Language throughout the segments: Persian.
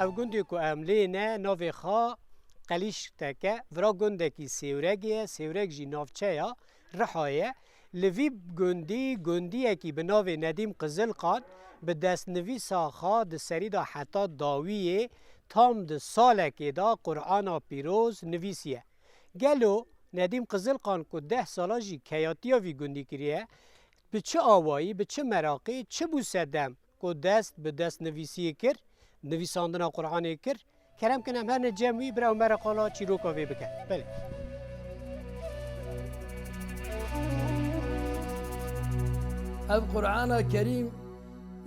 او گندی کو املینه نوی خا قلیش تکه ورا گندکی سیورگیه سیورگ جی نافچه یا رحایه لوی گندی کی به نوی ندیم قزل قان به دست نویسا خا د سری دا حتا داویه تام د سالکی دا قرآن پیروز نویسیه گلو ندیم قزل قان کو 10 سالا جی کیاتیا وی گندی کریه به چه آوایی به چه مراقی چه بوسدم کو دست به دست نویسی کر نویساندن قرآن کر کرم کنم هر نجمعی برای مراقالا چی رو کاوی بکن بله القرآن الكريم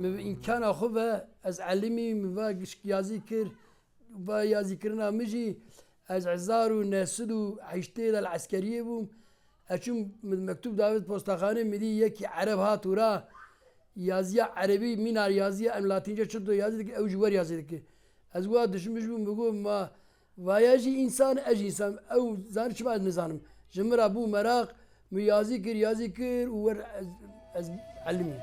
إن كان خوبه از علمي مواجش يازي كر ويازي كرنا مجي از عزار ونسد وحشتي العسكرية بوم أشوم مكتوب داود بوستخانة مدي يكي عرب هات ورا يازيا عربي مينار يازيا أم لاتينجا شدو يازيك أو جوار يازيك أزواد دشمش بوم بقول ما وياجي إنسان أجي إنسان أو زان شبه نزانم جمر أبو مراق ميازي كر ور از علمي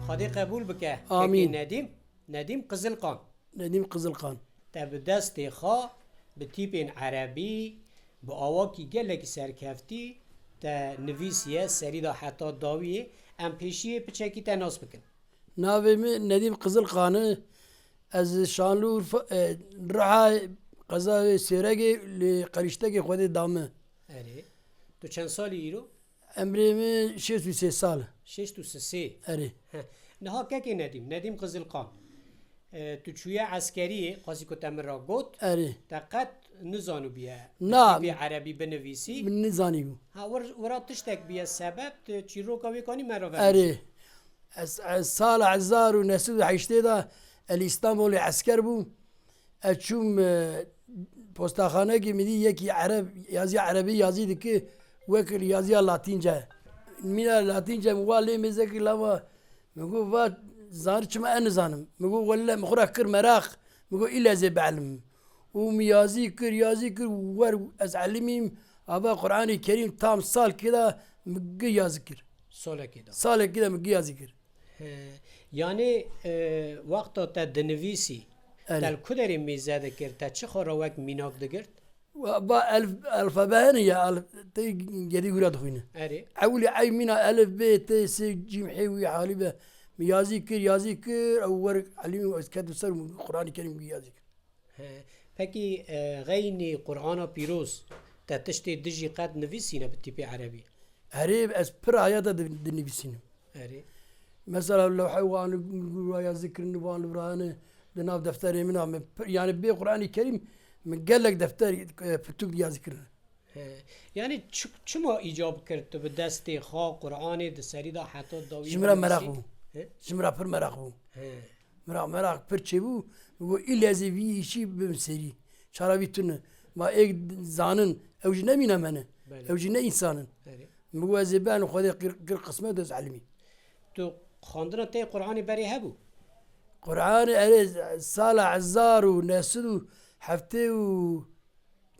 خدي قبول بك آمين. ندیم قزل قان نديم قزل قان تب دست خا بتيب عربي بآواكي جلك سركفتي تا نویسیه سری دا حتی داویه ام پیشیه پچکی تناس بکن ناوي نديم قزل قانه از شانلور رعا قضا سيرجي لقريشتكي خودي دامه اره تو چند سالی ایرو؟ امري من 63 سال 63 اري نها که ندیم قزل قان تو چویه عسکریه قاسی که تمر را گوت اري دقت نزانو بیه نعم. بی عربی بنویسی من نزانيو ها ورا تشتك بیه سبب چی رو کاوی کنی مرا اري سال عزار ونسود حيشتي دا الاسطنبول عسكر بو اشوم بوستخانه كي مدي يكي عرب يازي عربي يازي دك وكل يازي لاتينجا من اللاتينجا موالي مزكي لما مقول فات زارش ما انا زانم مقول ولا مخرا كر مراق مقول الا زي بعلم وميازي كر يازي كر ور ازعلميم ابا قراني كريم تام صال كذا مقي يذكر سالکی دا صال كذا مقي يذكر یعنی وقت تا دنویسی أري. تل کدری میزده کرد تا چه خورا وک میناک دگرد؟ وبا الفبان يا الف تي جدي وراد خوينا اره اولي عي منا الف ب ت س ج م ح و حالبه يازي كر او ورق علمي واسكاد سر القران الكريم يازي پکی غینی قرآن پیروز تا تشتی دجی قد نویسینه به تیپی عربی هريب اس بر ايات النبيسين اره مثلا لو حيوان يا ذكر النبوان البرهانه لناف دفتري منها يعني بقران الكريم من قال لك دفتري فتوب يا ذكر یعنی چما ایجاب کرد تو به دست خوا قرآن د سری دا حتی داوی جمرا مراقبو جمرا پر مراقبو مراق پر چبو و الا زي شي بمسري شرابيتنا ما اك زانن او جنمينا منه او جنا انسان اره موازبان خدي قر قسمه دز علمي تو خواندن تی قرآن بری هبو قرآن عليه صالح عزار وناسدو حفتي و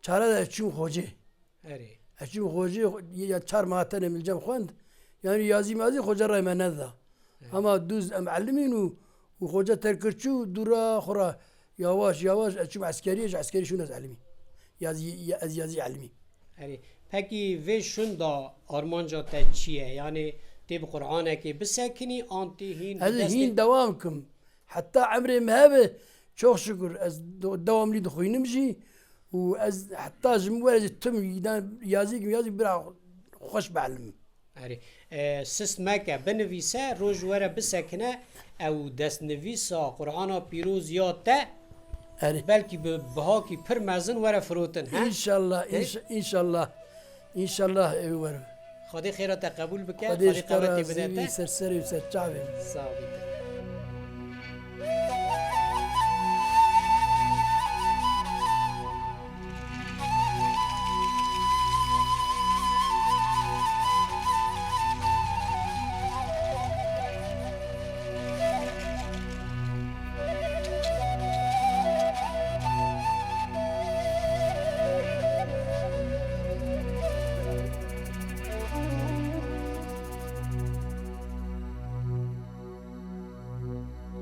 شارع اشوم خوجه اره اشوم خوجه يا شار ماتن من الجم خوند يعني يازي مازي خوجه راي منذا اما دوز معلمين وخوجه تركرشو دورا خرا يواش اشوم عسكري شو ناس علمي يازي علمي اره پکی ویشون دا آرمانجا تا چیه یعنی تی به قرآنه که بسکنی آنتی هین هذا هين دوامكم حتى عمري مهابه شوخ شكر از دوام لي دخوي نمشي واز حتى جموال تم يازيك برا خوش بعلم اره سست مکه بنویسه روز وره بسکنه او دست نویسا قرآن پیروز یاد ته أري بلکه به بها کی پر مزن وره فروتن ها ان شاء الله ان شاء الله خدای خیرات قبول بکن قديش خدای قوتی ترى بدته سرسري وسر شعبي ثابت